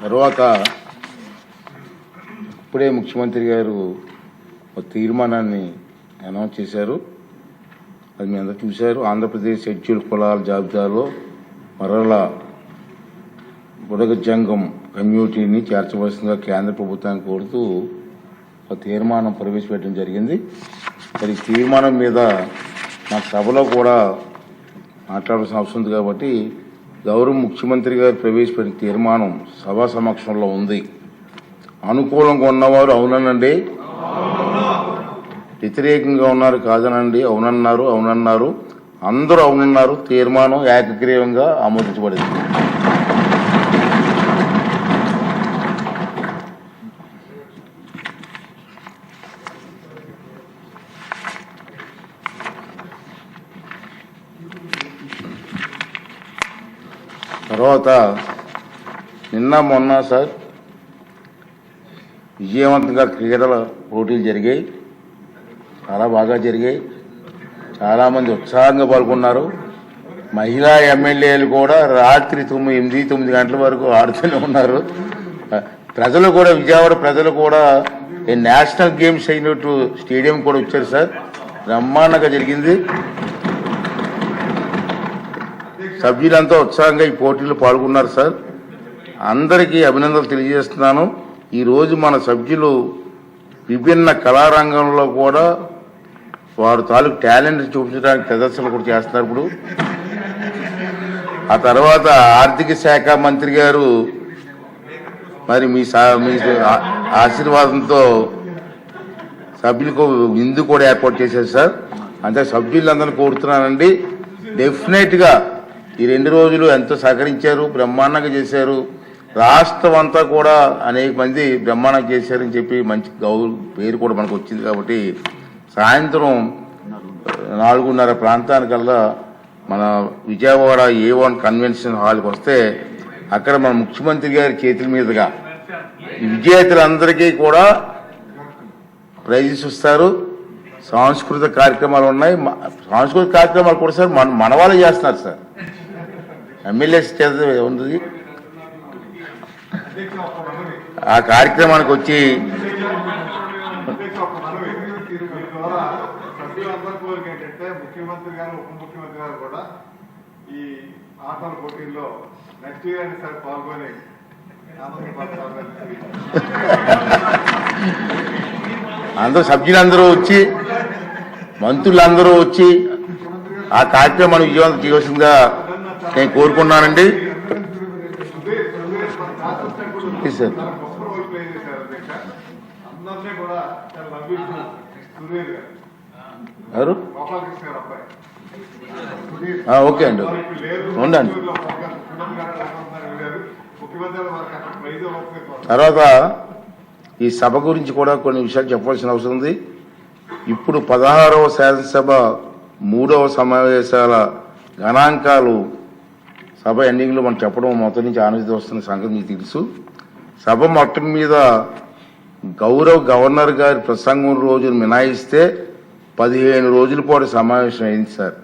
తర్వాత ఇప్పుడే ముఖ్యమంత్రి గారు ఒక తీర్మానాన్ని అనౌన్స్ చేశారు. అది మీ అందరూ చూశారు. ఆంధ్రప్రదేశ్ షెడ్యూల్ కులాల జాబితాలో మరలా బుడగ జంగం కమ్యూనిటీని చేర్చవలసిందిగా కేంద్ర ప్రభుత్వాన్ని కోరుతూ ఒక తీర్మానం ప్రవేశపెట్టడం జరిగింది. మరి తీర్మానం మీద మా సభలో కూడా మాట్లాడాల్సిన అవసరం ఉంది కాబట్టి గౌరవ ముఖ్యమంత్రి గారు ప్రవేశపెట్టిన తీర్మానం సభా సమక్షంలో ఉంది. అనుకూలంగా ఉన్నవారు అవుననండి, వ్యతిరేకంగా ఉన్నారు కాదనండి, అవునన్నారు, అందరూ అవునన్నారు. తీర్మానం ఏకగ్రీవంగా ఆమోదించబడింది. తర్వాత నిన్న మొన్న సార్ విజయవంతంగా క్రీడల పోటీలు జరిగాయి, చాలా బాగా జరిగాయి. చాలామంది ఉత్సాహంగా పాల్గొన్నారు. మహిళా ఎమ్మెల్యేలు కూడా రాత్రి 8-9 గంటల వరకు ఆడుతూనే ఉన్నారు. ప్రజలు కూడా, విజయవాడ ప్రజలు కూడా నేషనల్ గేమ్స్ అయినట్టు స్టేడియం కూడా వచ్చారు సార్. బ్రహ్మాండంగా జరిగింది. సభ్యులంతా ఉత్సాహంగా ఈ పోటీలో పాల్గొన్నారు సార్. అందరికీ అభినందనలు తెలియజేస్తున్నాను. ఈరోజు మన సభ్యులు విభిన్న కళారంగంలో కూడా వారు తాలూకు టాలెంట్ చూపించడానికి ప్రదర్శనలు కూడా చేస్తున్నారు. ఇప్పుడు ఆ తర్వాత ఆర్థిక శాఖ మంత్రి గారు మరి మీ ఆశీర్వాదంతో సభ్యులకు విందు కూడా ఏర్పాటు చేశారు సార్. అంటే సభ్యులందరినీ కోరుతున్నానండి, డెఫినెట్గా ఈ 2 రోజులు ఎంతో సహకరించారు, బ్రహ్మాండంగా చేశారు. రాష్ట్రం అంతా కూడా అనేక మంది బ్రహ్మాండంగా చేశారని చెప్పి మంచి పేరు కూడా మనకు వచ్చింది. కాబట్టి సాయంత్రం 4:30 ప్రాంతానికల్లా మన విజయవాడ A1 కన్వెన్షన్ హాల్కి వస్తే అక్కడ మన ముఖ్యమంత్రి గారి చేతుల మీదుగా విజేతలందరికీ కూడా ప్రైజెస్ ఇస్తారు. సాంస్కృతిక కార్యక్రమాలు ఉన్నాయి. సాంస్కృతిక కార్యక్రమాలు కూడా సార్ మన వాళ్ళే చేస్తున్నారు సార్. ఎమ్మెల్యేస్ చేత ఉంది. ఆ కార్యక్రమానికి వచ్చి ముఖ్యమంత్రి గారు, ఉప ముఖ్యమంత్రి గారు కూడా ఈ ఆటల పోటీల్లో నెక్స్ట్ ఇయర్ సార్ పాల్గొని అందరూ సభ్యులందరూ వచ్చి, మంత్రులందరూ వచ్చి ఆ కార్యక్రమాన్ని విజయవంతం చేయవలసిందిగా నేను కోరుకున్నానండి. సార్ ఎవరు? ఓకే అండి, ఉండండి. తర్వాత ఈ సభ గురించి కూడా కొన్ని విషయాలు చెప్పవలసిన అవసరం ఉంది. ఇప్పుడు 16వ శాసనసభ 3వ సమావేశాల గణాంకాలు సభ ఎండింగ్లో మనం చెప్పడం మొత్తం నుంచి ఆనందిస్తూ వస్తున్న సంగతి మీకు తెలుసు. సభ మొత్తం మీద గవర్నర్ గారి ప్రసంగం రోజును మినాయిస్తే 15 రోజుల పాటు సమావేశం అయింది సార్.